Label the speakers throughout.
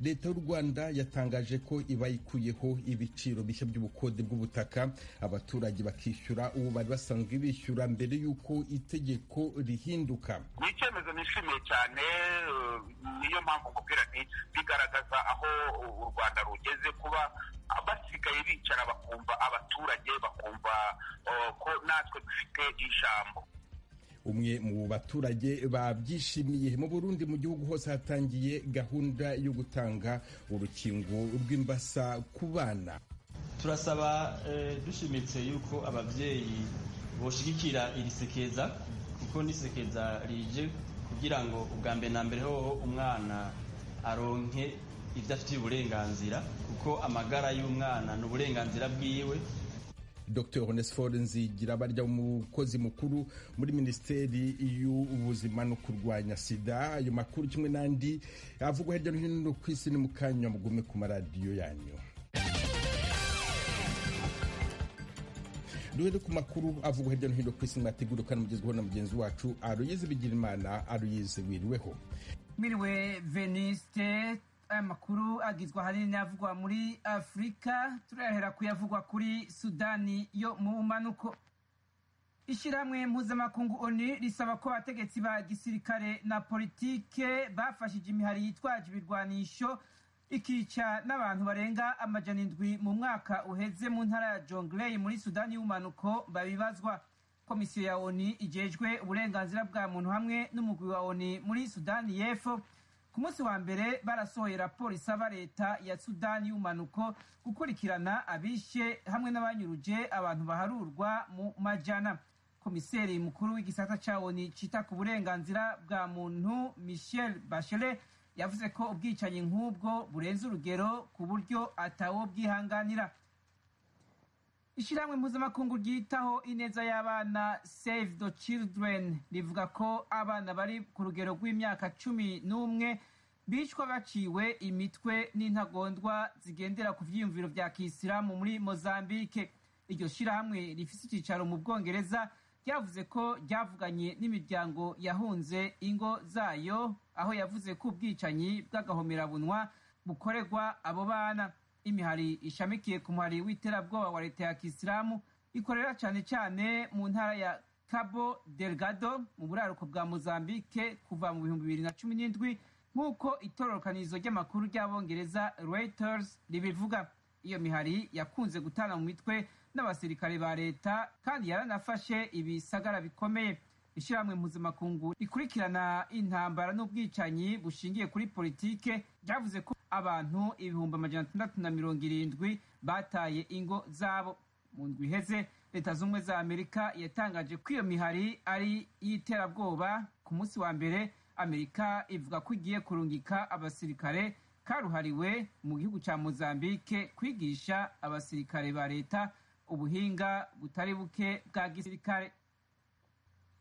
Speaker 1: leta y'u Rwanda yatangaje ko iba ikuyeho ibiciro bishya by'ubukode bw'ubutaka abaturage bakishyura ubu bari basanzwe bishyura mbere y'uko itegeko rihinduka.
Speaker 2: Ni icyemezo nishimiye cyane, niyo mpamvu nkubwira nti bigaragaza aho u Rwanda rugeze, kuba basigaye bicara bakumva abaturage, bakumva ko natwe dufite ijambo.
Speaker 1: Umwe mu baturage babyishimiye. Mu Burundi mu gihugu hose hatangiye gahunda yo gutanga urukingo rw'imbasa ku bana.
Speaker 3: Turasaba dushimitse yuko abavyeyi boshigikira iri sekeza, kuko nisekeza rije kugira ngo ubwa mbere na mbere hoho umwana aronke ivyo afitiye uburenganzira, kuko amagara y'umwana ni uburenganzira bwiwe.
Speaker 1: Dr Onesphore Nzigirabarya, umukozi mukuru muri Minisiteri y'Ubuzima no kurwanya sida. Ayo makuru kimwe n'andi avugwa hirya no hino ku isi ni mu kanya, mugume ku maradiyo yanyu. Duhere ku makuru avugwa hirya no hino ku isi mwategura kandi mugezweho na mugenzi wacu Aloyize Bigirimana. Aloyize, wiriweho?
Speaker 4: Miriwe Veniste. Aya makuru agizwe ahanini n'avugwa muri Afurika. Turahera kuyavugwa kuri Sudani yo mu bumanuko. Ishyirahamwe mpuzamakungu ONU risaba ko abategetsi ba gisirikare na politike bafashije imihari yitwaje ibirwanisho ikica n'abantu barenga 700 mu mwaka uheze mu ntara ya Jonglei muri Sudani y'ubumanuko babibazwa. Komisiyo ya ONU ijejwe uburenganzira bwa muntu hamwe n'umugwi wa ONU muri Sudani y'Epfo ku munsi wa mbere barasohoye raporo isaba leta ya Sudani y'ubumanuko gukurikirana abishe hamwe n'abanyuruje abantu baharurwa mu majana. Komiseri mukuru w'igisata ca ONU cita ku burenganzira bwa muntu Michelle Bachelet yavuze ko ubwicanyi nk'ubwo burenze urugero ku buryo atawo bwihanganira. Ishyirahamwe mpuzamakungu ryitaho ineza y'abana Save the Children rivuga ko abana bari ku rugero rw'imyaka 11 bicwa baciwe imitwe n'intagondwa zigendera ku vyiyumviro vya Kisilamu muri Mozambique. Iryo shyirahamwe rifise icicaro mu Bwongereza ryavuze ko ryavuganye n'imiryango yahunze ingo zayo, aho yavuze ko ubwicanyi bw'agahomerabunwa bukorerwa abo bana. Imihari ishamikiye ku muhari w'iterabwoba wa leta ya Kisilamu ikorera cyane cyane mu ntara ya Cabo Delgado mu buraruko bwa Mozambique kuva mu 2017 nk'uko itororokanizo ry'amakuru ry'abongereza Reuters ribivuga. Iyo mihari yakunze gutana mu mitwe n'abasirikare ba leta kandi yaranafashe ibisagara bikomeye. Ishyirahamwe mpuzamakungu rikurikirana intambara n'ubwicanyi bushingiye kuri politike ryavuze ko abantu 670 bataye ingo zabo. Mu ndwi iheze leta z'ubumwe za Amerika yatangaje ko iyo mihari ari y'iterabwoba. Ku munsi wa mbere Amerika ivuga ko igiye kurungika abasirikare karuhariwe mu gihugu ca Mozambique kwigisha abasirikare ba leta ubuhinga butari buke bwa gisirikare.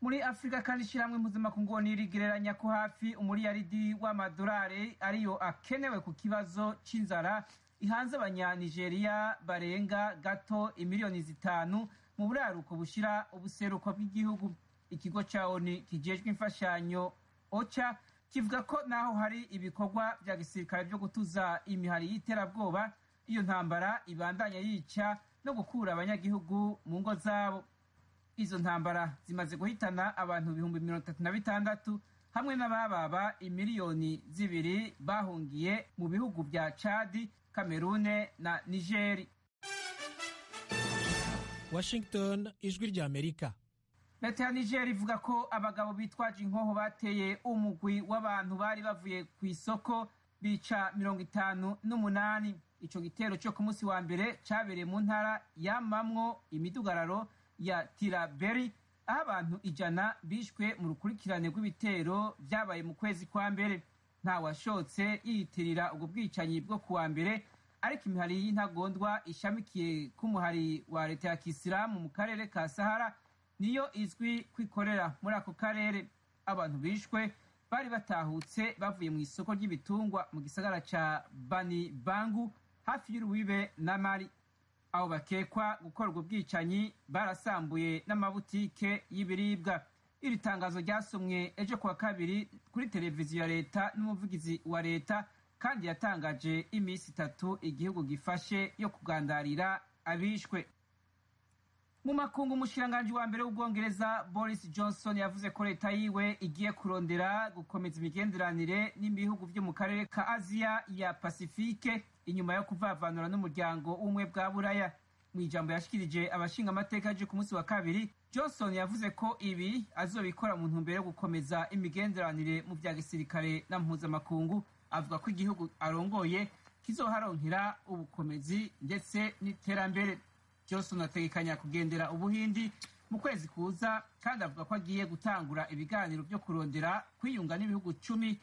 Speaker 4: Muri Afrika kandi ishyirahamwe mpuzamakungu rigereranya ko hafi umuriyaridi w'amadolari ariyo akenewe ku kibazo c'inzara ihanze abanya-Nigeria barenga gato 5,000,000 mu buraruko bushira ubuseruko bw'igihugu. Ikigo ca ONU kijejwe imfashanyo OCHA kivuga ko naho hari ibikorwa vya gisirikare vyo gutuza imihari y'iterabwoba, iyo ntambara ibandanya yica no gukura abanyagihugu mu ngo zabo. Izo ntambara zimaze guhitana abantu 36,000 hamwe n'abababa 2,000,000 bahungiye mu bihugu vya Chad, Cameroon na Niger.
Speaker 5: Washington, ijwi rya Amerika.
Speaker 4: Leta ya Niger ivuga ko abagabo bitwaje inkoho bateye umugwi w'abantu bari bavuye ku isoko bica 58. Ico gitero cyo ku munsi wa mbere cabereye mu ntara yamamwo imidugararo ya Tiraberi, aho abantu 100 bishwe mu rukurikirane rw'ibitero vyabaye mu kwezi kwa mbere. Nta washotse yiyitirira ubwo bwicanyi bwo kuwa mbere, ariko imihari y'intagondwa ishamikiye ku muhari wa leta ya Kisilamu mu karere ka Sahara niyo izwi kwikorera muri ako karere. Abantu bishwe bari batahutse bavuye mu isoko ry'ibitungwa mu gisagara ca Bani Bangu hafi y'urubibe na Mali. Abo bakekwa gukora ubwo bwicanyi barasambuye n'amabutike y'ibiribwa. Iri tangazo ryasomwe ejo kuwa kabiri kuri televiziyo ya leta n'umuvugizi wa leta kandi yatangaje iminsi 3 igihugu gifashe yo kugandarira abishwe. Mu makungu, umushikiranganji wa mbere w'Ubwongereza Boris Johnson yavuze ko leta yiwe igiye kurondera gukomeza imigenderanire n'ibihugu vyo mu karere ka Aziya ya Pasifike inyuma yo kuvavanura n'umuryango w'ubumwe bwa Buraya. Mu ijambo yashikirije abashinga amateka aje ku munsi wa kabiri, Johnson yavuze ko ibi azobikora mu ntumbero yo gukomeza imigenderanire mu vya gisirikare na mpuzamakungu. Avuga ko igihugu arongoye kizoharonkera ubukomezi ndetse n'iterambere. Johnson ategekanya kugendera Ubuhindi mu kwezi kuza, kandi avuga ko agiye gutangura ibiganiro vyo kurondera kwiyunga n'ibihugu 10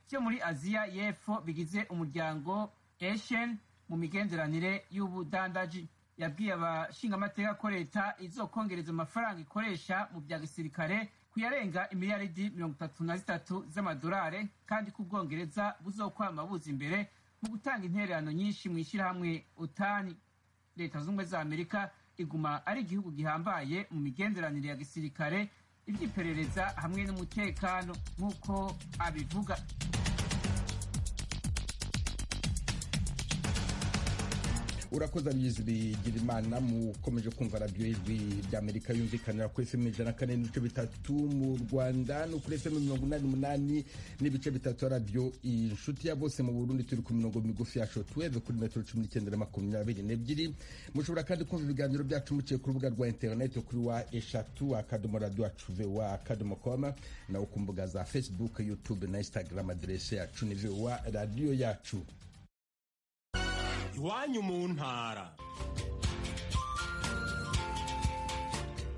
Speaker 4: vyo muri Aziya y'Epfo bigize umuryango ASEAN mu migenderanire y'ubudandaji. Yabwiye abashinga amateka ko leta izokongereza amafaranga ikoresha mu vya gisirikare kuyarenga imiliyaridi 33 z'amadolari, kandi ko Ubwongereza buzokwama buza imbere mu gutanga intererano nyinshi mu ishirahamwe OTAN. Leta z'Ubumwe za Amerika iguma ari igihugu gihambaye mu migenderanire ya gisirikare, ivy'iperereza hamwe n'umutekano nk'uko abivuga.
Speaker 1: urakoze bigira imana. mukomeje kumva radiyo y'ijwi ry'Amerika yumvikanira kuri FM 104.3 mu Rwanda no kuri FM 88.3 radiyo inshuti ya bose mu Burundi. turi ku mirongo migufi ya shortwave kuri metero 1922. mushobora kandi kumva ibiganiro byacu muciye ku rubuga rwa internet kuri wa eshatu @radio@com naho ku mbuga za Facebook, YouTube na Instagram. adresse yacu ni wa radiyo yacu.
Speaker 6: Iwanyu mu ntara.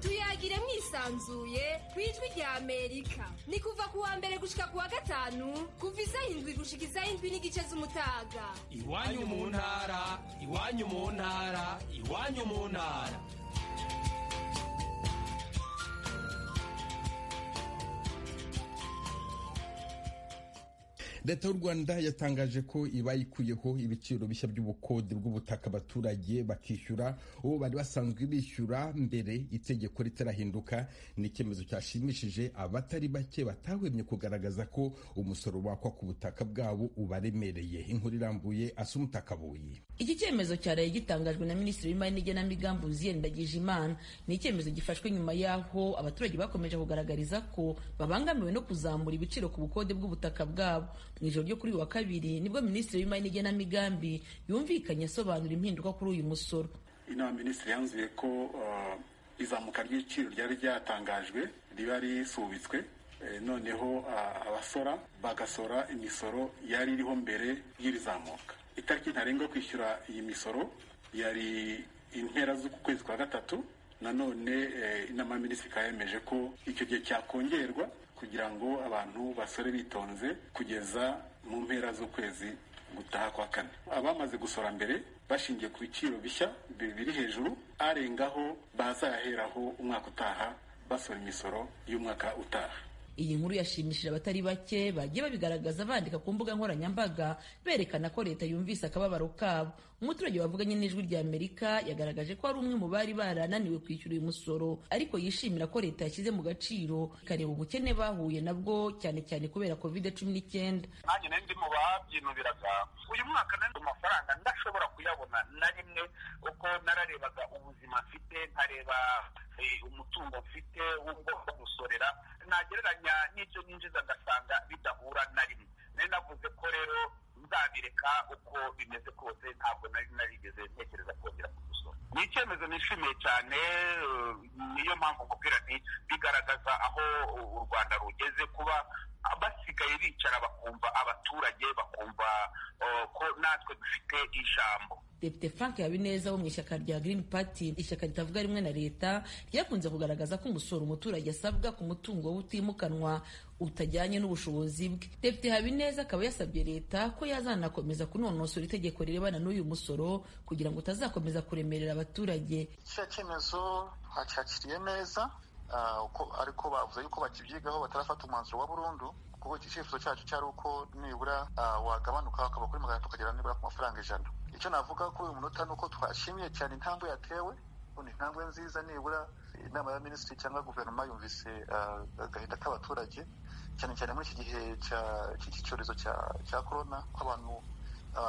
Speaker 7: Tuyagire mwisanzuye kwijwi rya Amerika. Ni kuva ku wa mbere gushika ku wa gatanu, kuva 7 gushika 7 n'igice z'umutaga.
Speaker 6: Iwanyu mu ntara, iwanyu mu ntara, iwanyu mu ntara.
Speaker 1: Leta y'u Rwanda yatangaje ko ibayikuyeho ibiciro bishya by'ubukode bw'ubutaka abaturage bakishyura uwo bari basanzwe bishyura mbere itegeko ritarahinduka. ni icyemezo cyashimishije abatari bake batahwemye kugaragaza ko umusoro wakwa ku butaka bwabo ubaremereye. inkuru irambuye Asumta Kabuyi.
Speaker 8: Iki cyemezo cyaraye gitangajwe na Minisitiri w'Imari n'Igenamigambi Uzziel Ndagijimana. ni icyemezo gifashwe nyuma y'aho abaturage bakomeje kugaragariza ko babangamiwe no kuzamura ibiciro ku bukode bw'ubutaka bwabo. Mu ijoro ryo kuri wa kabiri nibwo Minisitiri w'Imari n'Igenamigambi yumvikanye asobanura impinduka kuri uyu musoro.
Speaker 9: Inama Minisitiri yanzuye ko izamuka ry'ibiciro ryari ryatangajwe riba risubitswe, noneho abasora bagasora imisoro yari iriho mbere y'irizamuka. Itariki ntarengwa kwishyura iyi misoro yari impera z'uku kwezi kwa gatatu. nanone inama ya Minisitiri yemeje ko icyo gihe cyakongerwa kugira ngo abantu basore bitonze kugeza mu mpera z'ukwezi gutaha kwa kane. Abamaze gusora mbere bashingiye ku biciro bishya biri hejuru arengaho bazaheraho umwaka utaha basora imisoro y'umwaka utaha.
Speaker 8: Iyi nkuru yashimishije abatari bake bagiye babigaragaza bandika ku mbuga nkoranyambaga berekana ko leta yumvise akababaro kabo. Umuturage wavuganye n'ijwi rya Amerika yagaragaje ko ari umwe mu bari barananiwe kwishyura uyu musoro, ariko yishimira ko leta yashyize mu gaciro ikareba ubukene bahuye nabwo cyane cyane kubera COVID-19.
Speaker 2: nanjye ndi mu babyinubiraga uyu mwaka nandi amafaranga ndashobora kuyabona na rimwe, uko nararebaga ubuzima mfite nkareba umutungo mfite wo gusorera, nagereranya n'ibyo ninjiza ngasanga bidahura na rimwe. nari navuze ko rero nzabireka uko bimeze kose, ntabwo nari narigeze ntekereza kongera kugusora. ni icyemezo nishimiye cyane, niyo mpamvu nkubwira nti bigaragaza aho u Rwanda rugeze, kuba basigaye bicara bakumva abaturage, bakumva ko natwe dufite ijambo.
Speaker 8: Depite Frank Habineza wo mu ishyaka rya Green Party, ishyaka ritavuga rimwe na leta, ryakunze kugaragaza ko umusoro umuturage asabwa ku mutungo utimukanwa utajyanye n'ubushobozi bwe. Depite Habineza akaba yasabye leta ko yazanakomeza kunonosora itegeko rirebana n'uyu musoro kugira ngo utazakomeza kuremerera abaturage.
Speaker 10: Icyo cyemezo cyakiriye neza, ariko bavuze yuko bakibyigaho batarafata umwanzuro wa burundu, kuko icyifuzo cyacu cyari uko nibura wagabanuka akaba kuri 100 ukagera nibura ku mafaranga 100. Icyo navuga kuri uyu munota nuko twashimiye cyane intambwe yatewe, ni intambwe nziza. nibura inama ya Minisitiri cyangwa guverinoma yumvise agahinda k'abaturage, cyane cyane muri iki gihe cy'iki cyorezo cya corona, ko abantu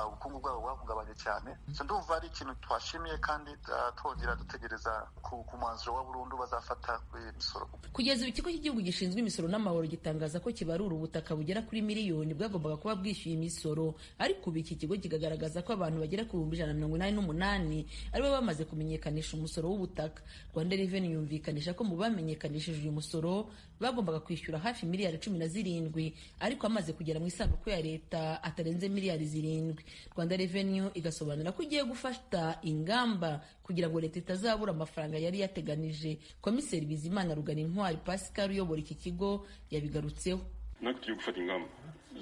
Speaker 10: ubukungu bwabo bwahungabanye cyane. Ndumva ari ikintu twashimiye kandi twongera dutegereza ku mwanzuro wa burundu bazafata kuri imisoro.
Speaker 8: Kugeza ubu ikigo cy'igihugu gishinzwe imisoro n'amahoro gitangaza ko kibarura ubutaka bugera kuri miliyoni bwagombaga kuba bwishyuye imisoro, ariko ubu iki kigo kigaragaza ko abantu bagera ku 188 aribo bamaze kumenyekanisha umusoro w'ubutaka. Rwanda Revenue yumvikanisha ko mu bamenyekanishije uyu musoro bagombaga kwishyura hafi miliyari 17, ariko amaze kugera mu isanduku ya leta atarenze miliyari 7. Rwanda Revenue igasobanura ko igiye gufata ingamba kugira ngo leta itazabura amafaranga yari yateganije. Komiseri Bizimana Ruganintwari Pascal uyobora iki kigo yabigarutseho.
Speaker 11: Natwe tugiye gufata ingamba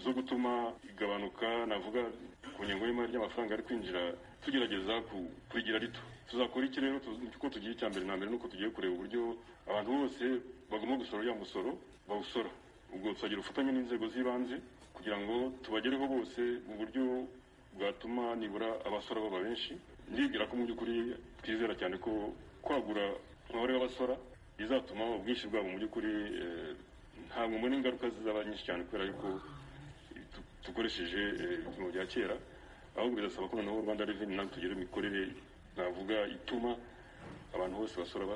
Speaker 11: zo gutuma igabanuka, navuga ku nyengo y'imari y'amafaranga ari kwinjira, tugerageza kuyigira rito. Tuzakora iki rero? Uko tugiye cyambere na mbere nuko tugiye kureba uburyo abantu bose bagomba gusora ya musoro bawusora. Ubwo tuzagira ubufatanye n'inzego z'ibanze kugira ngo tubagereho bose mu buryo bwatuma nibura abasora baba benshi. Ndibwira ko mu by'ukuri twizera cyane ko kwagura umubare w'abasora bizatuma ubwinshi bwabo mu by'ukuri ntabwo mbona ingaruka zizaba nyinshi cyane, kubera yuko dukoresheje ibipimo bya kera, ahubwo bizasaba ko noneho Rwanda Revenue natwe tugire imikorere navuga ituma abantu bose basora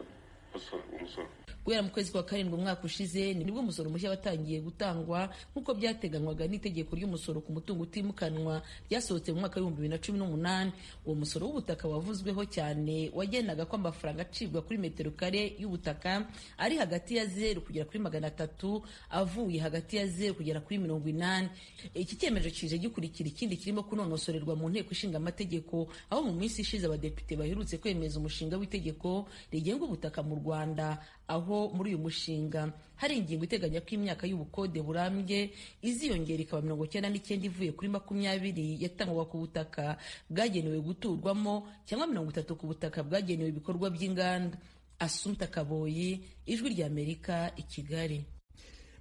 Speaker 11: umusoro.
Speaker 8: Guhera mu kwezi kwa karindwi umwaka ushize nibwo umusoro mushya watangiye gutangwa nk'uko byateganywaga n'itegeko ry'umusoro ku mutungo utimukanwa ryasohotse mu mwaka w'ibihumbi 2018. Uwo musoro w'ubutaka wavuzweho cyane wagendaga ko amafaranga acibwa kuri metero kare y'ubutaka ari hagati ya 0 kugera kuri 300, avuye hagati ya 0 kugera kuri 80. Iki cyemezo kije gikurikira ikindi kirimo kunonosorerwa mu nteko ishinga amategeko, aho mu minsi ishize abadepite baherutse kwemeza umushinga w'itegeko rigenga ubutaka mu Rwanda, aho muri uyu mushinga hari ingingo iteganya ko imyaka y'ubukode burambye iziyongera ikaba 99 ivuye kuri 20 yatangwa ku butaka bwagenewe guturwamo cyangwa 30 ku butaka bwagenewe ibikorwa by'inganda. Assumpta Kaboyi, Ijwi ry'Amerika, i Kigali.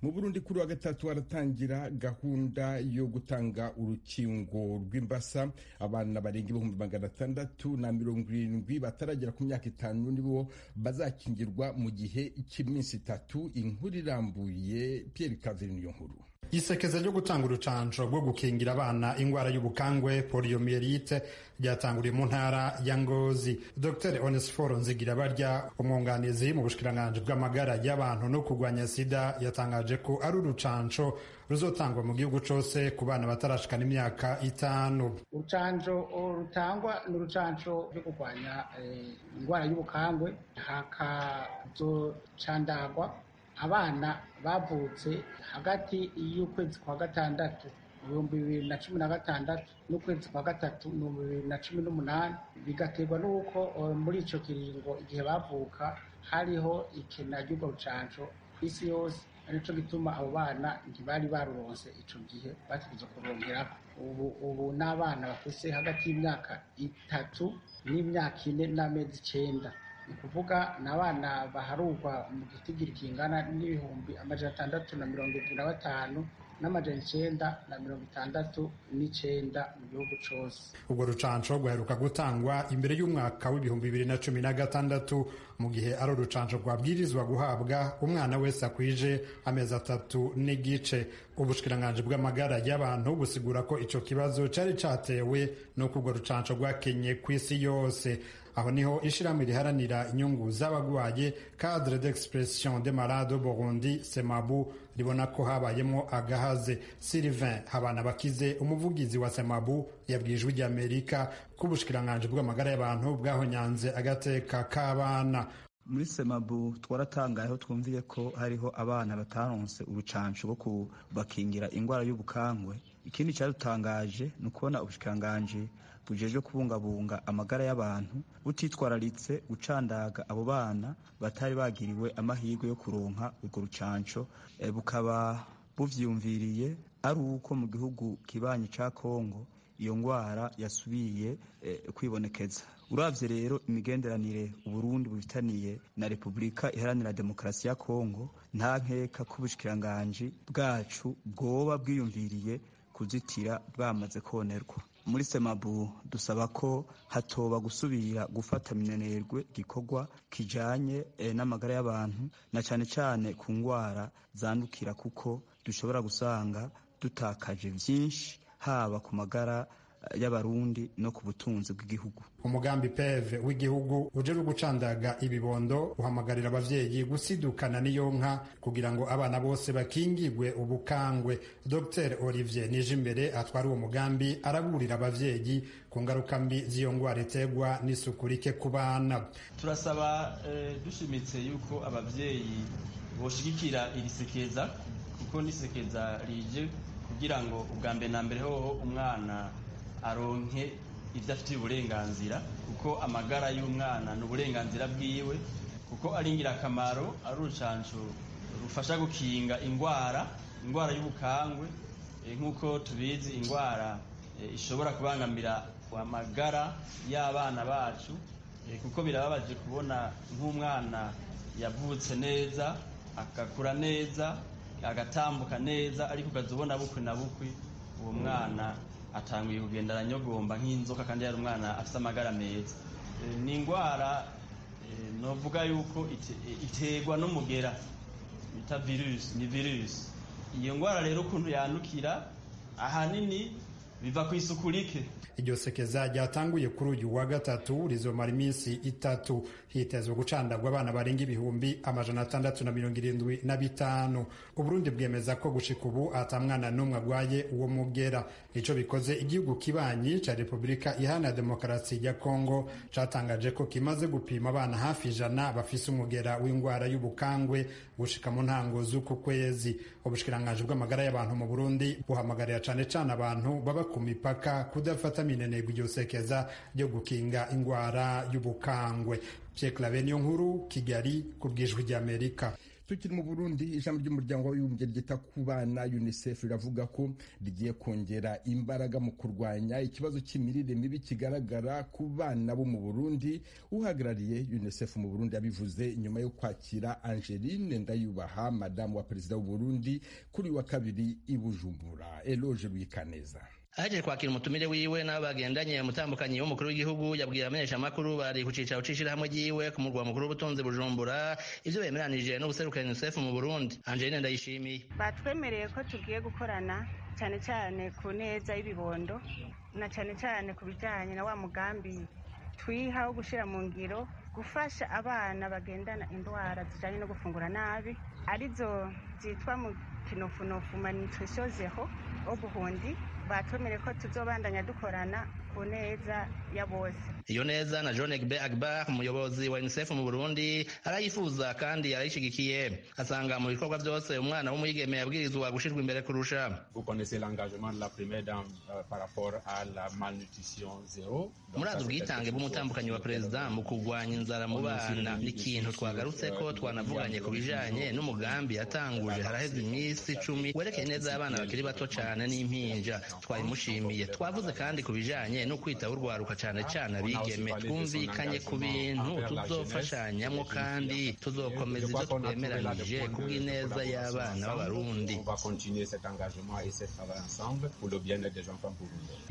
Speaker 1: Mu Burundi kuri wa gatatu haratangira gahunda yo gutanga urukingo rw'imbasa. Abana barenga 670 bataragera ku myaka 5 nibo bazakingirwa mu gihe cy'iminsi 3. Inkuru irambuye Pierre Claver niyo nkuru.
Speaker 12: Isekeza ryo gutanga urucanco rwo gukingira abana ingwara y'ubukangwe poliomyelite ryatanguriye mu ntara ya Ngozi. Dr. Onesphore Nzigirabarya, umwunganizi mu bushikiranganje bw'amagara y'abantu no kurwanya sida, yatangaje ko ari urucanco ruzotangwa mu gihugu cose ku bana batarashikana imyaka 5.
Speaker 13: Urucanco rutangwa n'urucanco rwo kurwanya ingwara y'ubukangwe, hakazocandagwa abana bavutse hagati y'ukwezi kwa gatandatu 2016 n'ukwezi kwa gatatu 2018, bigaterwa n'uko muri ico kiringo igihe bavuka hariho ikena ry'urwo rucanco isi yose, arico gituma abo bana ntibari baruronse ico gihe bategerezwa kurongerako. Ubu n'abana bafise hagati y'imyaka 3 n'imyaka 4 n'amezi 9, ni kuvuga n'abana baharurwa mu gitigiri kingana n'ibihumbi 675 n'amajana 969 mu gihugu cose.
Speaker 12: Ubwo rucanco rwaheruka gutangwa imbere y'umwaka w'ibihumbi 2016, mu gihe ari urucanco rwabwirizwa guhabwa umwana wese akwije amezi 3 n'igice. Ubushikiranganje bw'amagara y'abantu busigura ko ico kibazo cari catewe no kubwo rucanco rwakenye kw'isi yose. Aho niho ishirahamwe riharanira inyungu z'abagwaye Cadre d'Expression des Malades au Burundi Semabu ribona ko habayemo agahaze. Sylvain Habanabakize, umuvugizi wa Semabu, yabwijwe ry'Amerika ko ubushikiranganje bw'amagara y'abantu bwahonyanze agateka k'abana.
Speaker 14: Muri Semabu twaratangayeho twumviye ko hariho abana bataronse urucanco rwo kubakingira ingwara y'ubukangwe. Ikindi cyadutangaje ni ukubona ubushikiranganje bujeje kubungabunga amagara y'abantu butitwararitse gucandaga abo bana batari bagiriwe amahirwe yo kuronka urwo rucanco, bukaba buvyumviriye ari uko mu gihugu kibanyi ca Kongo iyo ngwara yasubiye kwibonekeza. Uravye rero imigenderanire Uburundi bufitaniye na Repubulika Iharanira Demokarasi ya Kongo, nta nkeka ko ubushikiranganje bwacu bwoba bwiyumviriye kuzitira bwamaze konerwa. Muri Semabu dusaba ko hatoba gusubira gufata minenerwe gikorwa kijanye n'amagara y'abantu, na cane cane ku ngwara zandukira, kuko dushobora gusanga dutakaje vyinshi haba ku magara y'abarundi no ku butunzi bw'igihugu.
Speaker 12: Umugambi PEV w'igihugu ujejwe gucandaga ibibondo uhamagarira abavyeyi gusidukana n'iyo nka kugira ngo abana bose bakingigwe ubukangwe. Dr Olivier Nijimbere atwara uwo mugambi araburira abavyeyi ku ngaruka mbi z'iyo ngwara iterwa n'isuku rike ku bana.
Speaker 3: Turasaba dushimitse yuko abavyeyi boshigikira iri sekeza kuko nisekeza rije kugira ngo ubwa mbere na mbere hoho umwana aronke ivyo afitiye uburenganzira, kuko amagara y'umwana ni uburenganzira bwiwe, kuko ari ingirakamaro, ari urucanco rufasha gukinga ingwara y'ubukangwe. Nk'uko tubizi ingwara ishobora kubangamira amagara y'abana bacu, kuko birababaje kubona nk'umwana yavutse neza agakura neza agatambuka neza, ariko ukazubona bukwi na bukwi uwo mwana atanguye kugenda aranyogomba nk'inzoka kandi yari umwana afite amagara meza. Ni ingwara novuga yuko iterwa n'umugera bita ni virusi. Iyo ngwara rero ukuntu yandukira ahanini biva ku isuku rike.
Speaker 12: Iryo sekeza ryatanguye kuri uyu wa gatatu rizomara iminsi 3. Hitezwe gucandagwa abana barenga 675. Uburundi bwemeza ko gushika ubu ata mwana n'umwe agwaye uwo mugera. Ico bikoze igihugu kibanyi ca Republika Iharanira Demokarasi ya Kongo catangaje ko kimaze gupima abana hafi 100 bafise umugera w'ingwara y'ubukangwe gushika mu ntango z'uku kwezi. Ubushikiranganji bw'amagara y'abantu mu Burundi buhamagarira cane cane abantu baba ku mipaka kudafata minenegwa iryo sekeza ryo gukinga ingwara y'ubukangwe. Pierre Claver Niyonkuru, Kigali, ku bw'Ijwi ry'Amerika.
Speaker 1: Tukiri mu Burundi, ijambo ry'umuryango w'abibumbye ryita ku bana UNICEF riravuga ko rigiye kongera imbaraga mu kurwanya ikibazo cy'imirire mibi kigaragara ku bana bo mu Burundi. Uhagarariye UNICEF mu Burundi abivuze nyuma yo kwakira Angeline Ndayubaha, madamu wa perezida w'u Burundi, kuri wa kabiri i Bujumbura. Eloge Rwikaneza
Speaker 15: ahejeje kwakira umutumire wiwe n'abo bagendanye umutambukanyi w'umukuru w'igihugu yabwiye abamenyeshamakuru bari ku cicaro c'ishirahamwe ryiwe ku murwa mukuru w'ubutunzi Bujumbura ivyo bemeranije no guserukira UNICEF mu Burundi. Angeline Ndayishimiye
Speaker 16: batwemereye ko tugiye gukorana cyane cyane ku neza y'ibibondo na cyane cyane ku bijanye na wa mugambi twiha wo gushira mu ngiro gufasha abana bagendana indwara zijanye no gufungura nabi arizo zitwa mu kinofunofu malnutrition zero Oburundi. Batwemereye ko tuzobandanya dukorana ku neza ya bose.
Speaker 15: Iyo neza na John Egbe Agbar, umuyobozi wa UNICEF mu Burundi, arayifuza kandi arayishigikiye. Asanga mu bikorwa byose umwana w'umuyigeme yabwirizwa gushirwa imbere kurusha.
Speaker 17: Vous connaissez l'engagement de la première dame par rapport à la malnutrition zéro.
Speaker 15: Murazi ubwitange bw'umutambukanyi wa perezida mu kurwanya inzara mu bana n'ikintu twagarutse ko twanavuganye ku bijanye n'umugambi yatanguje haraheze iminsi 10 werekeye neza y'abana bakiri bato cyane n'impinja. Twayimushimiye. Twavuze kandi ku bijanye no kwita urwaruka cyane cyane abigeme. Twumvikanye ku bintu tuzofashanyamwo kandi tuzokomeza ibyo twemeranije ku bw'ineza y'abana b'Abarundi.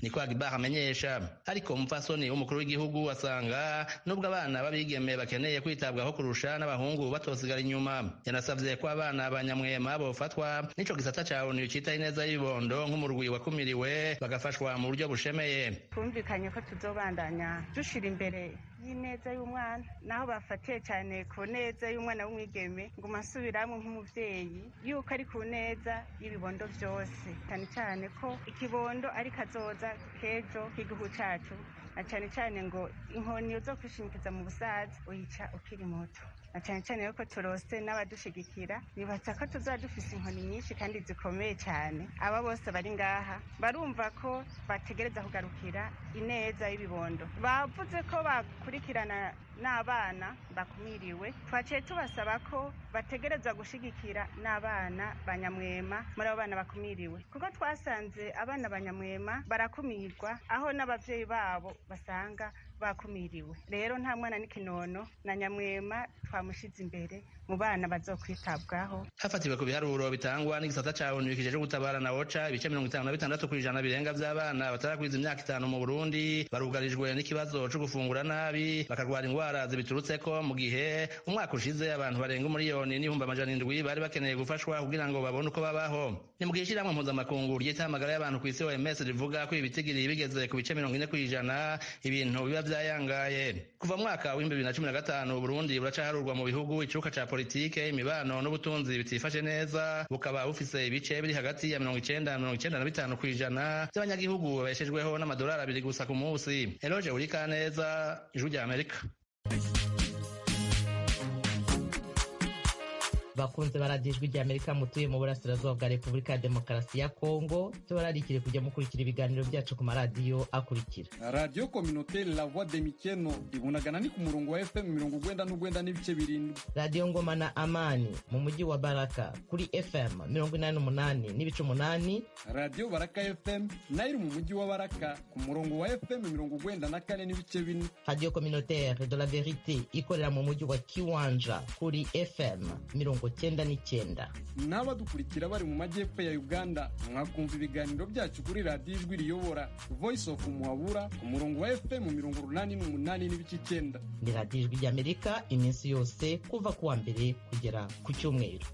Speaker 15: Niko Agbar amenyesha. Ariko umupfasoni w'umukuru w'igihugu asanga nubwo abana b'abigeme bakeneye kwitabwaho kurusha n'abahungu batosigara inyuma. Yanasavye ko abana abanyamwema bofatwa n'ico gisata ca ONU cita ineza y'ibibondo nk'umurwi wakumiriwe bagafashwa mu buryo bushemeye.
Speaker 16: Twumvikanye ko tuzobandanya dushira imbere y'ineza y'umwana naho bafatiye cyane ku neza y'umwana w'umwigeme ngo masubiramwe nk'umuvyeyi yuko ari ku neza y'ibibondo byose, cyane cyane ko ikibondo ari kazoza kejo k'igihugu cacu, na cyane cyane ngo inkoni yo kwishimikiza mu busaza uyica ukiri muto, na cyane cyane yuko turose n'abadushigikira bibatsa ko tuzadufise inkoni nyinshi kandi zikomeye cyane. Aba bose bari ngaha barumva ko bategereza kugarukira ineza y'ibibondo. Bavuze ko bakurikirana n'abana bakumiriwe, twaciye tubasaba ko bategereza gushigikira n'abana banyamwema muri abo bana bakumiriwe, kuko twasanze abana banyamwema barakumirwa aho n'abavyeyi babo basanga bakumiriwe. Rero nta mwana n'ikinono na nyamwema twamushize imbere mu bana bazokwitabwaho.
Speaker 15: Hafatiwe ku biharuro bitangwa n'igisata ca ONU kijeje gutabara na OCHA, ibice 56% birenga vy'abana batarakwiza imyaka 5 mu Burundi barugarijwe n'ikibazo co gufungura nabi bakarwara ingwara zibiturutseko, mu gihe umwaka ushize abantu barenga 1,700,000 bari bakeneye gufashwa kugira ngo babone uko babaho. ni mu gihe ishyirahamwe mpuzamakungu ry'itamagara y'abantu ku isi OMS rivuga ko ibitigiri bigeze ku bice 40% ibintu biba byayangaye. Kuva mu mwaka wa 2015 Burundi buracaharurwa mu bihugu icuka ca politike, imibano n'ubutunzi bitifashe neza, bukaba bufise ibice biri hagati ya 90-95% by'abanyagihugu babeshejweho n'amadolari 2 gusa ku munsi. Eloge Urikaneza, Ijwi rya Amerika.
Speaker 18: bakunze baradijwe rya Amerika mutuye mu burasirazuba bwa Repubulika ya Demokarasi ya Kongo tubararikire kujya mukurikira ibiganiro byacu ku maradiyo akurikira.
Speaker 19: Radio Communautaire La Voix de Mikeno ibunagana ni ku murongo wa FM 99 n'ibice 7.
Speaker 18: Radio Ngoma na Amani mu mujyi wa Baraka kuri FM 88 n'ibice 8.
Speaker 19: Radio Baraka FM nayo mu mujyi wa Baraka ku murongo wa FM 94 n'ibice 4.
Speaker 18: Radio Communautaire de la Vérité ikorera mu mujyi wa Kiwanja kuri FM 99.
Speaker 19: N'abadukurikira bari mu majyepfo ya Uganda mwakumva ibiganiro byacu kuri Radio Ijwi Riyobora Voice of Muhabura ku murongo wa FM 88 n'ibice 9.
Speaker 18: Ni Radio Ijwi rya Amerika iminsi yose kuva kuwa mbere kugera ku cyumweru.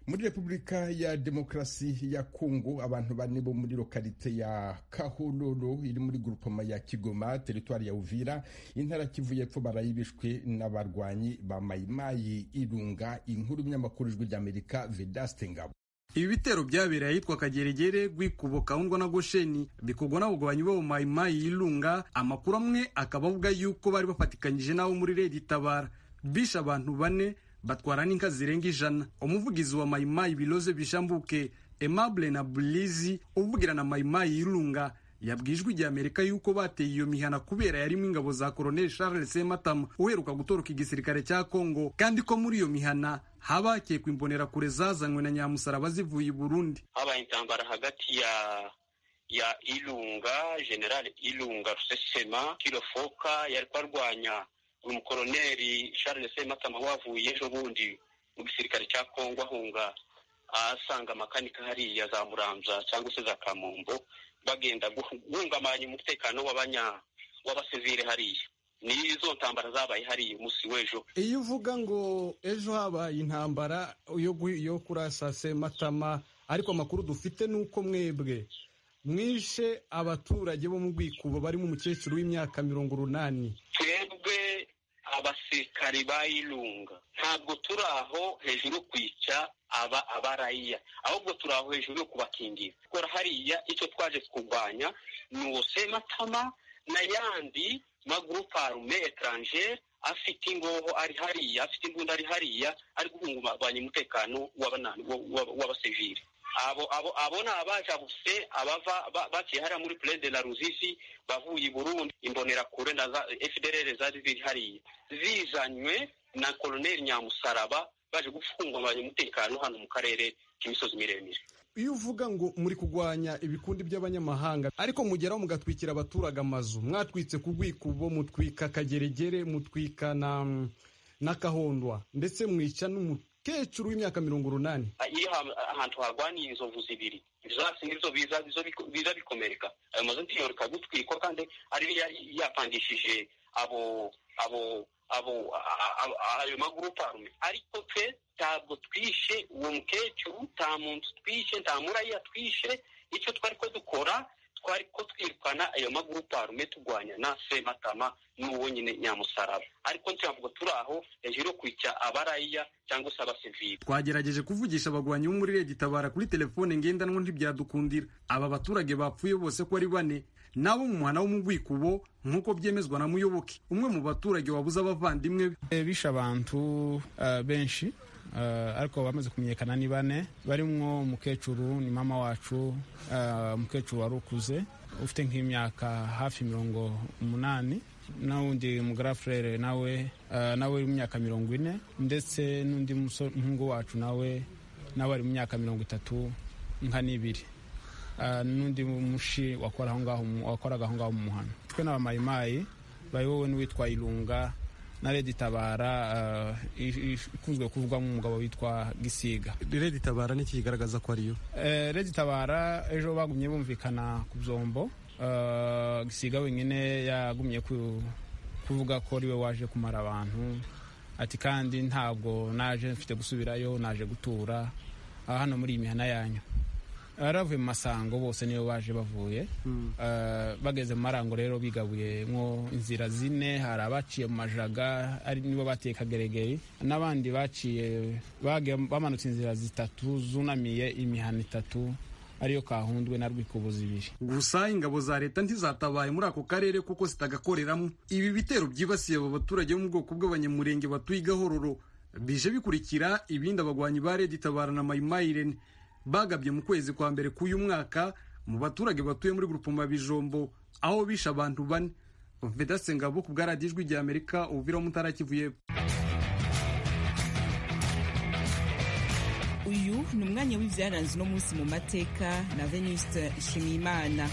Speaker 1: Muri Repubulika ya Demokarasi ya Kongo abantu bane bo muri lokalite ya Kahororo iri muri groupement ya Kigoma territoire ya Uvira intara Kivu y'Epfo barayibishwe n'abarwanyi ba Mayimayi Irunga. Inkuru y'amakuru Ijwi rya Amerika Vedaste Ngabo.
Speaker 19: Ibi bitero byabereye ahitwa Kageregere Gwikubo Kahungwa na Gosheni bikogwa n'abagwanyi bo Mayimayi Irunga. Amakuru amwe akabavuga yuko bari bafatikanyije nawo muri Red Tabara bisha abantu bane batwara n'inka zirenga 100. Umuvugizi wa Mayimayi Biloze Bishambuke Aimable na Bulizi uvugira na Mayimayi Irunga yabwijwe rya Amerika yuko bateye iyo mihana kubera yarimo ingabo za Colonel Charles Sematama uheruka gutoroka igisirikare cya Kongo, kandi ko muri iyo mihana habakekwa imbonera kure zazanywe na Nyamusaraba zivuye i Burundi.
Speaker 20: Haba intambara hagati ya Ilunga General Ilunga Rusesema Kilofoka yari kwarwanya umukoloneli Charles Sematama wavuye ejo bundi mu gisirikare cya Kongo ahunga asanga makanika hariya za Muramza cyangwa se za Kamombo bagenda guhungamanya umutekano w'abasivile hariya. Ni izo ntambara zabaye hariya umunsi w'ejo.
Speaker 19: Iyo uvuga ngo ejo habaye intambara yo kurasa Sematama, ariko amakuru dufite nuko mwebwe mwishe abaturage bo mu Gwikubo barimo umukecuru w'imyaka 80.
Speaker 20: Twebwe abasirikari ba Ilunga ntabwo turaho hejuru kwica abaraiya, ahubwo turaho hejuru yo kubakingira. Kora hariya icyo twaje kurwanya ni Sematama na yandi magroupe armé étranger afite ingoho ari hariya, afite imbunda ari hariya, ari guhungabanya umutekano w'abasivili. Abo n'abajabuse abava bakiye hariya muri Plaine de la Ruzizi bavuye i Burundi. Imbonera kure na FDLR zari ziri hariya zizanywe na Colonel Nyamusaraba baje gufungabanya umutekano hano mu karere k'imisozi miremire.
Speaker 19: Iyo uvuga ngo muri kugwanya ibikundi by'abanyamahanga ariko mugeraho mugatwikira abaturage amazu, mwatwitse ku Gwikubo, mutwika Kageregere, mutwika na Kahondwa, ndetse mwica n'umukecuru w'imyaka 80.
Speaker 20: Iyo ahantu harwaniye inzovu zibiri izasi nizo biza bikomereka, ayo mazu ntiyoreka gutwikwa kandi ari yapangishije ayo magroupe armé. Ariko twe ntabwo twishe uwo mukecuru, nta muntu twishe, nta muraya twishe. Icyo twari ko dukora twari ko twirukana ayo magroupe armé tugwanya na Sematama n'uwo nyine Nyamusaraba, ariko ntabwo turaho hejuru kwica abaraya cyangwa se abasivili.
Speaker 19: Twagerageje kuvugisha abagwanyi bo muri Red Tabara kuri telefone ngendanwa ntibyadukundira. Aba baturage bapfuye bose ko ari bane nabo mu muhana wo mu Gwikubo nkuko byemezwa na Muyoboke, umwe mu baturage wabuze abavandimwe.
Speaker 21: Bisha abantu benshi ariko bamaze kumenyekana ni bane, barimwo umukecuru ni mama wacu, umukecuru wari ukuze ufite nk'imyaka hafi 80, n'undi mugara frere nawe imyaka 40, ndetse n'undi muhungu wacu nawe ari mu myaka 32 n'ibiri, n'undi mushi wakoraga aho ngaho mu muhana. Twe n'abamayimayi bayobowe n'uwitwa Ilunga na Red Tabara ikunzwe kuvugwa mu mugabo witwa Gisiga.
Speaker 19: Red Tabara niki kigaragaza ko ariyo?
Speaker 21: Red Tabara ejo bagumye bumvikana ku Byombo. Gisiga wenyine yagumye kuvuga ko ariwe waje kumara abantu ati kandi ntabwo naje mfite gusubirayo, naje gutura hano muri iyi mihana yanyu. Baravuye mu Masango bose niyo baje bavuye. Bageze mu Marango rero bigabuye mwo inzira zine, hari abaciye mu Majaga ari nibo bateye Kageregeri, n'abandi baciye bamanutse inzira zitatu zunamiye imihana itatu ariyo Kahundwe na Rwikubuzi ibiri.
Speaker 19: Gusa ingabo za leta ntizatabaye muri ako karere kuko zitagakoreramo. Ibi bitero byibasiye abo baturage bo mu bwoko bw'abanyamurenge batuye Gahororo bije bikurikira ibindi abagwanyi ba Red Tabara na Mai Mai Irene bagabye mu kwezi kwa mbere k'uyu mwaka mu baturage batuye muri Groupement Bijombo aho bisha abantu 4. Vedaste Ngabo ku bwa Radio Ijwi rya Amerika Uvira mu Ntara Kivu y'Epfo.
Speaker 5: Uyu ni umwanya w'ivyaranze no munsi mu mateka na Venuste Nshimiyimana.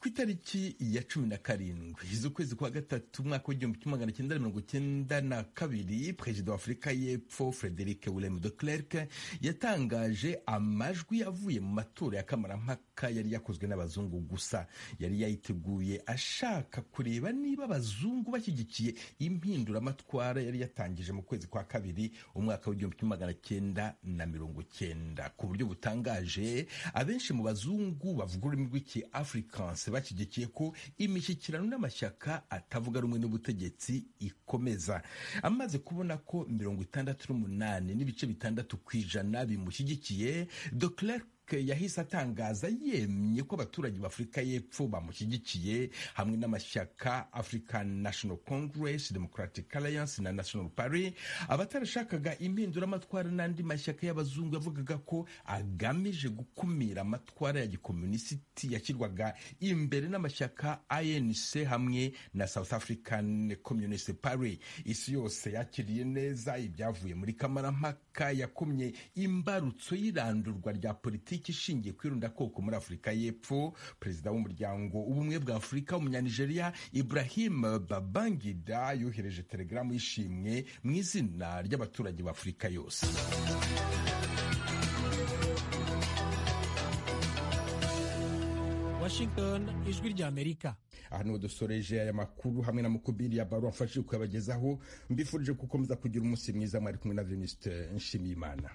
Speaker 1: Ku itariki ya 17 z'ukwezi kwa gatatu umwaka w'1992 Perezida wa Afurika y'Epfo Frederic Willem de Klerk yatangaje amajwi yavuye mu matora ya kamarampaka yari yakozwe n'abazungu gusa. Yari yayiteguye ashaka kureba niba abazungu bashyigikiye impinduramatwara yari yatangije mu kwezi kwa kabiri umwaka w'1990. Ku buryo butangaje abenshi mu bazungu bavuga ururimi rw'iki-Afrikaans bashyigikiye ko imishyikirano n'amashyaka atavuga rumwe n'ubutegetsi ikomeza. Amaze kubona ko 68.6% bimushyigikiye, de Klerk yahise atangaza yemye ko abaturage b'Afurika y'Epfo bamushyigikiye hamwe n'amashyaka African National Congress, Democratic Alliance na National Party. Abatarashakaga impinduramatwara n'andi mashyaka y'abazungu yavugaga ko agamije gukumira amatwara ya gikomunisiti yashyirwaga imbere n'amashyaka ANC hamwe na South African Communist Party. Isi yose yakiriye neza ibyavuye muri kamarampaka yakomye imbarutso y'irandurwa rya politiki ishingiye kwirunda koko muri Afurika y'Epfo. Perezida w'umuryango ubumwe bwa Afurika w'umunyanigeria Ibrahim Babangida yohereje telegramu y'ishimwe mu izina ry'abaturage b'Afurika yose.
Speaker 22: Washington, Ijwi rya Amerika.
Speaker 1: Aha niho dusoreje aya makuru hamwe na Mukubiri ya Baro amfashije kuyabagezaho. Mbifurije gukomeza kugira umunsi mwiza. Mwari kumwe na Venuste Nshimiyimana.